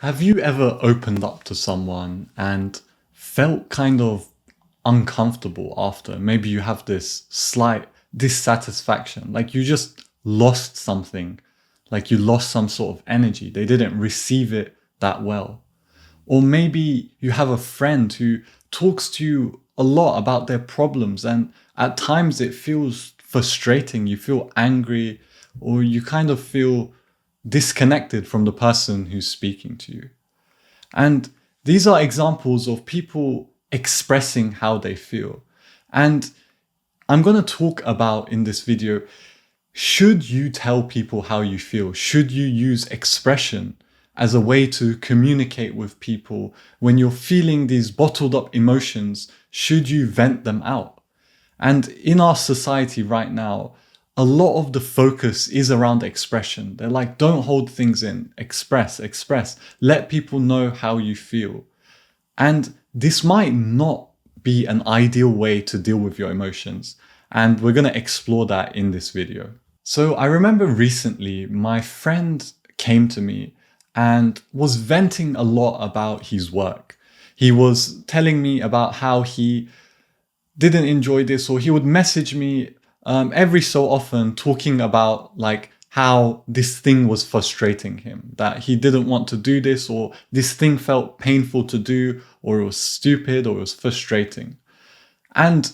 Have you ever opened up to someone and felt kind of uncomfortable after? Maybe you have this slight dissatisfaction, like you just lost something, like you lost some sort of energy. They didn't receive it that well. Or maybe you have a friend who talks to you a lot about their problems, and at times it feels frustrating. You feel angry, or you kind of feel disconnected from the person who's speaking to you. And these are examples of people expressing how they feel. And I'm going to talk about in this video, should you tell people how you feel? Should you use expression as a way to communicate with people when you're feeling these bottled up emotions? Should you vent them out? And in our society right now, a lot of the focus is around expression. They're like, don't hold things in, express, let people know how you feel. And this might not be an ideal way to deal with your emotions. And we're going to explore that in this video. So I remember recently my friend came to me and was venting a lot about his work. He was telling me about how he didn't enjoy this, or he would message me every so often talking about like how this thing was frustrating him, that he didn't want to do this, or this thing felt painful to do, or it was stupid, or it was frustrating. And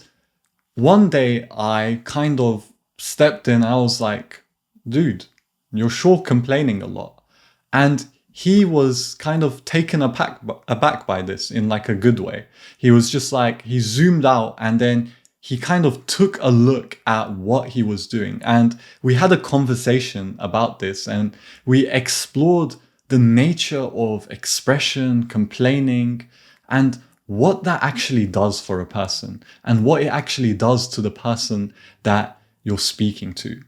one day I kind of stepped in. I was like, dude, you're sure complaining a lot. And he was kind of taken aback by this in like a good way. He was just like, he zoomed out and then he kind of took a look at what he was doing. And we had a conversation about this, and we explored the nature of expression, complaining, and what that actually does for a person, and what it actually does to the person that you're speaking to.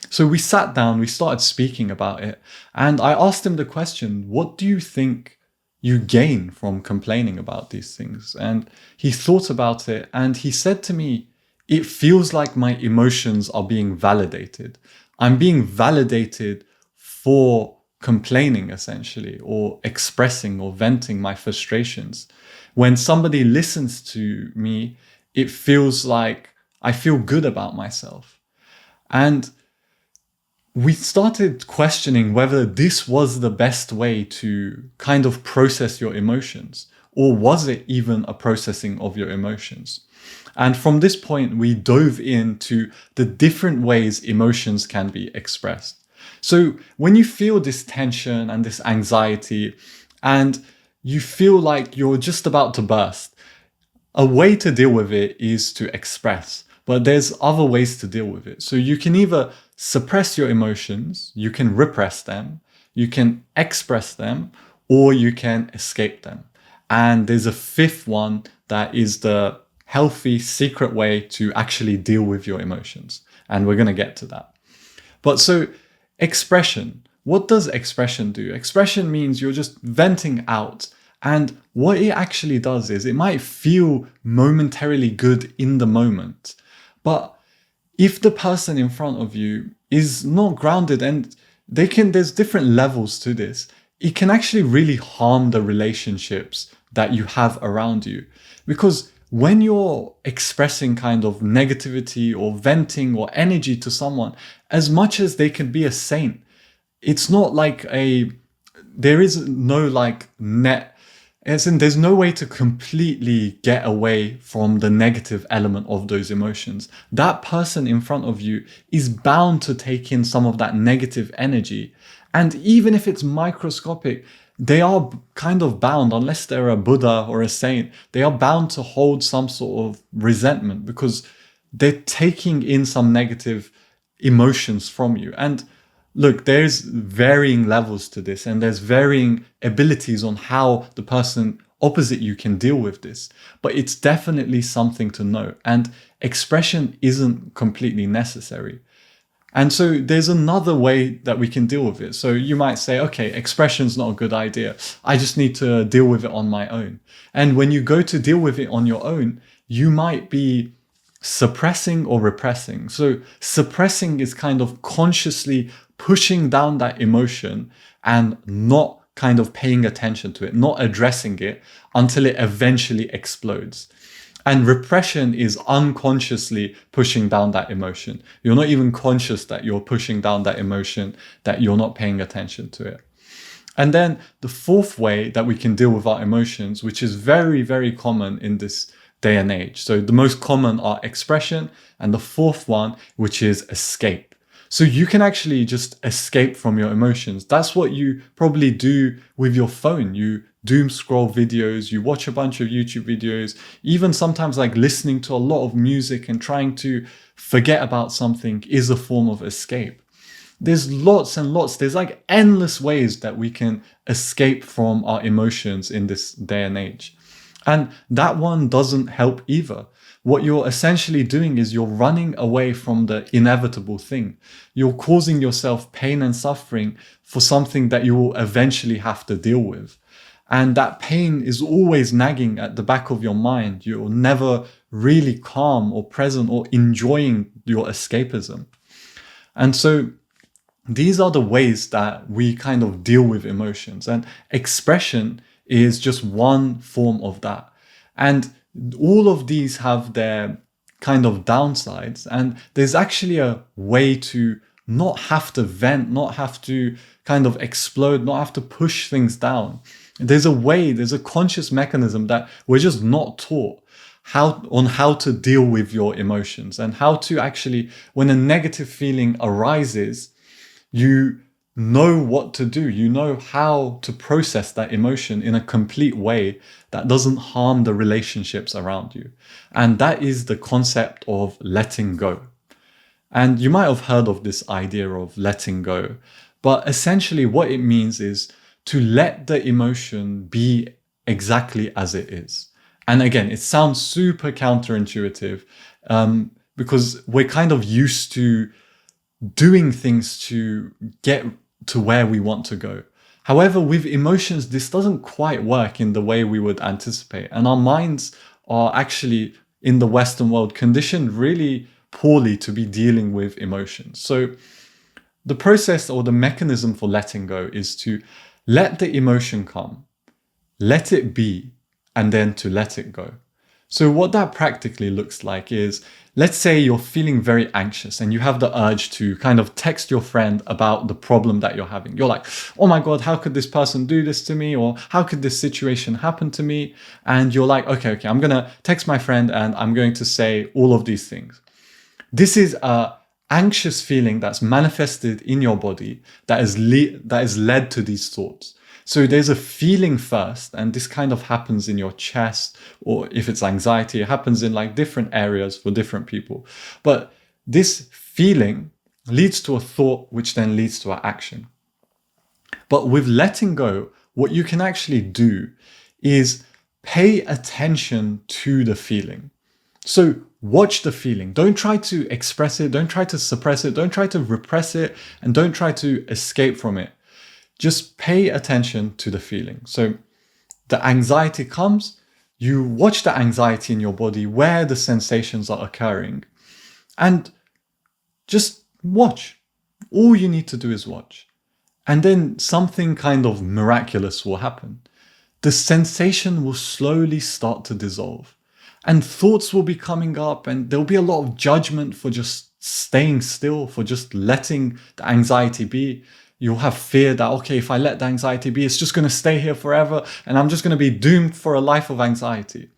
So we sat down, we started speaking about it, and I asked him the question, what do you think you gain from complaining about these things? And he thought about it and he said to me, it feels like my emotions are being validated. I'm being validated for complaining, essentially, or expressing or venting my frustrations. When somebody listens to me, it feels like I feel good about myself. And we started questioning whether this was the best way to kind of process your emotions, or was it even a processing of your emotions? And from this point, we dove into the different ways emotions can be expressed. So when you feel this tension and this anxiety, and you feel like you're just about to burst, a way to deal with it is to express. But there's other ways to deal with it. So you can either suppress your emotions, you can repress them, you can express them, or you can escape them. And there's a fifth one that is the healthy, secret way to actually deal with your emotions. And we're going to get to that. But so expression, what does expression do? Expression means you're just venting out. And what it actually does is it might feel momentarily good in the moment. But if the person in front of you is not grounded, and there's different levels to this, it can actually really harm the relationships that you have around you. Because when you're expressing kind of negativity or venting or energy to someone, as much as they can be a saint, it's not like there is no like net, as in there's no way to completely get away from the negative element of those emotions. That person in front of you is bound to take in some of that negative energy. And even if it's microscopic, they are kind of bound, unless they're a Buddha or a saint, they are bound to hold some sort of resentment because they're taking in some negative emotions from you. And look, there's varying levels to this, and there's varying abilities on how the person opposite you can deal with this. But it's definitely something to know. And expression isn't completely necessary. And so there's another way that we can deal with it. So you might say, okay, expression's not a good idea. I just need to deal with it on my own. And when you go to deal with it on your own, you might be suppressing or repressing. So suppressing is kind of consciously pushing down that emotion and not kind of paying attention to it, not addressing it until it eventually explodes. And repression is unconsciously pushing down that emotion. You're not even conscious that you're pushing down that emotion, that you're not paying attention to it. And then the fourth way that we can deal with our emotions, which is very, very common in this day and age. So the most common are expression, and the fourth one, which is escape. So you can actually just escape from your emotions. That's what you probably do with your phone. You doom scroll videos, you watch a bunch of YouTube videos, even sometimes like listening to a lot of music and trying to forget about something is a form of escape. There's lots and lots, there's like endless ways that we can escape from our emotions in this day and age. And that one doesn't help either. What you're essentially doing is you're running away from the inevitable thing. You're causing yourself pain and suffering for something that you will eventually have to deal with. And that pain is always nagging at the back of your mind. You're never really calm or present or enjoying your escapism. And so these are the ways that we kind of deal with emotions, and expression is just one form of that. And all of these have their kind of downsides, and there's actually a way to not have to vent, not have to kind of explode, not have to push things down. There's a way, there's a conscious mechanism that we're just not taught how to deal with your emotions, and how to actually, when a negative feeling arises, you know what to do. You know how to process that emotion in a complete way that doesn't harm the relationships around you. And that is the concept of letting go. And you might have heard of this idea of letting go, but essentially what it means is to let the emotion be exactly as it is. And again, it sounds super counterintuitive because we're kind of used to doing things to get to where we want to go. However, with emotions, this doesn't quite work in the way we would anticipate. And our minds are actually, in the Western world, conditioned really poorly to be dealing with emotions. So the process or the mechanism for letting go is to let the emotion come, let it be, and then to let it go. So what that practically looks like is, let's say you're feeling very anxious and you have the urge to kind of text your friend about the problem that you're having. You're like, oh my God, how could this person do this to me? Or how could this situation happen to me? And you're like, okay, I'm going to text my friend and I'm going to say all of these things. This is a anxious feeling that's manifested in your body that is led to these thoughts. So there's a feeling first, and this kind of happens in your chest, or if it's anxiety, it happens in like different areas for different people. But this feeling leads to a thought, which then leads to an action. But with letting go, what you can actually do is pay attention to the feeling. So watch the feeling. Don't try to express it. Don't try to suppress it. Don't try to repress it, and don't try to escape from it. Just pay attention to the feeling. So the anxiety comes, you watch the anxiety in your body, where the sensations are occurring, and just watch. All you need to do is watch. And then something kind of miraculous will happen. The sensation will slowly start to dissolve, and thoughts will be coming up, and there'll be a lot of judgment for just staying still, for just letting the anxiety be. You'll have fear that, okay, if I let the anxiety be, it's just going to stay here forever and I'm just going to be doomed for a life of anxiety.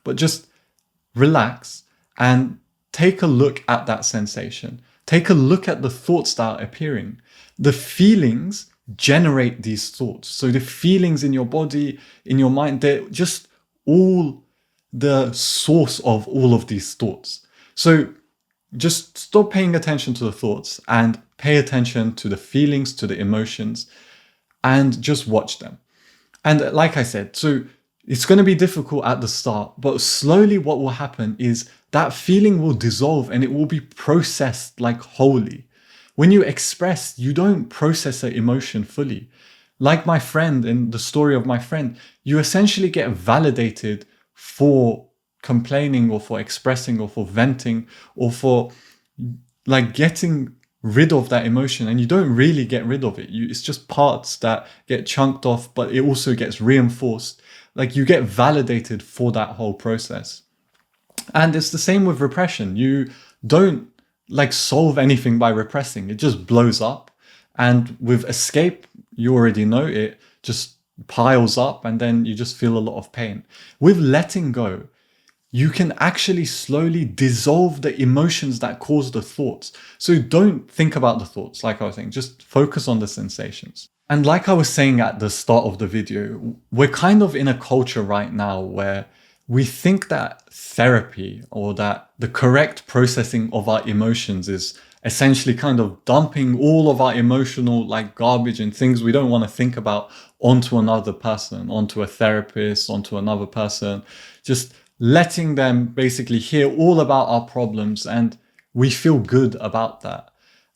But just relax and take a look at that sensation. Take a look at the thoughts that are appearing. The feelings generate these thoughts. So the feelings in your body, in your mind, they're just all the source of all of these thoughts. So just stop paying attention to the thoughts and pay attention to the feelings, to the emotions, and just watch them. And like I said, so it's going to be difficult at the start, but slowly what will happen is that feeling will dissolve and it will be processed like wholly. When you express, you don't process an emotion fully. Like my friend, in the story of my friend, you essentially get validated for complaining or for expressing or for venting or for like getting rid of that emotion, and you don't really get rid of it. It's just parts that get chunked off, but it also gets reinforced. Like you get validated for that whole process. And it's the same with repression. You don't like solve anything by repressing. It just blows up. And with escape, you already know it just piles up, and then you just feel a lot of pain. With letting go, you can actually slowly dissolve the emotions that cause the thoughts. So don't think about the thoughts, like I was saying, just focus on the sensations. And like I was saying at the start of the video, we're kind of in a culture right now where we think that therapy, or that the correct processing of our emotions, is essentially kind of dumping all of our emotional like garbage and things we don't want to think about onto another person, onto a therapist, onto another person, just letting them basically hear all about our problems, and we feel good about that.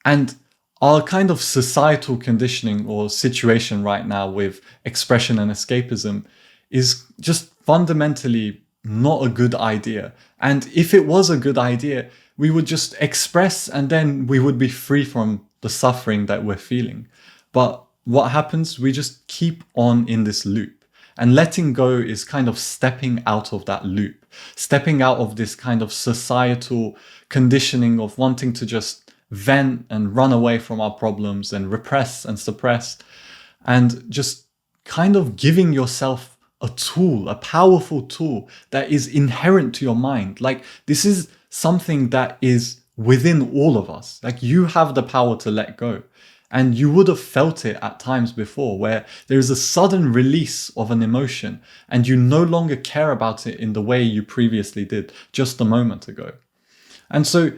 And our kind of societal conditioning or situation right now with expression and escapism is just fundamentally not a good idea. And if it was a good idea, we would just express, and then we would be free from the suffering that we're feeling. But what happens? We just keep on in this loop. And letting go is kind of stepping out of that loop, stepping out of this kind of societal conditioning of wanting to just vent and run away from our problems and repress and suppress, and just kind of giving yourself a tool, a powerful tool that is inherent to your mind. Like this is something that is within all of us. Like you have the power to let go. And you would have felt it at times before, where there is a sudden release of an emotion and you no longer care about it in the way you previously did just a moment ago. And so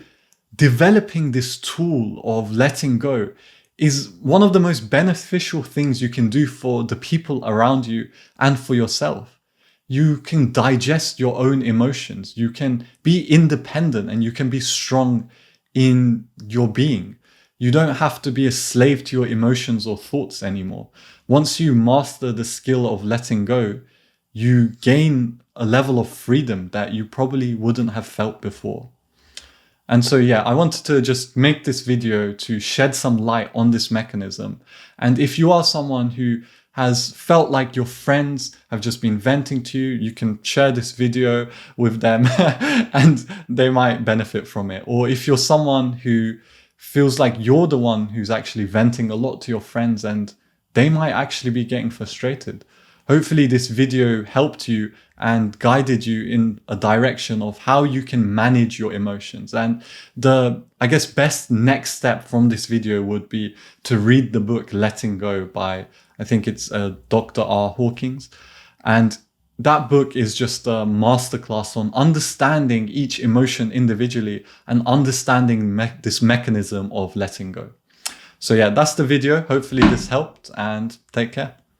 developing this tool of letting go is one of the most beneficial things you can do for the people around you and for yourself. You can digest your own emotions. You can be independent, and you can be strong in your being. You don't have to be a slave to your emotions or thoughts anymore. Once you master the skill of letting go, you gain a level of freedom that you probably wouldn't have felt before. And so, yeah, I wanted to just make this video to shed some light on this mechanism. And if you are someone who has felt like your friends have just been venting to you, you can share this video with them and they might benefit from it. Or if you're someone who feels like you're the one who's actually venting a lot to your friends and they might actually be getting frustrated, hopefully this video helped you and guided you in a direction of how you can manage your emotions. And the, I guess, best next step from this video would be to read the book Letting Go by, I think it's Dr. R. Hawkins. And that book is just a masterclass on understanding each emotion individually and understanding this mechanism of letting go. So yeah, that's the video. Hopefully this helped, and take care.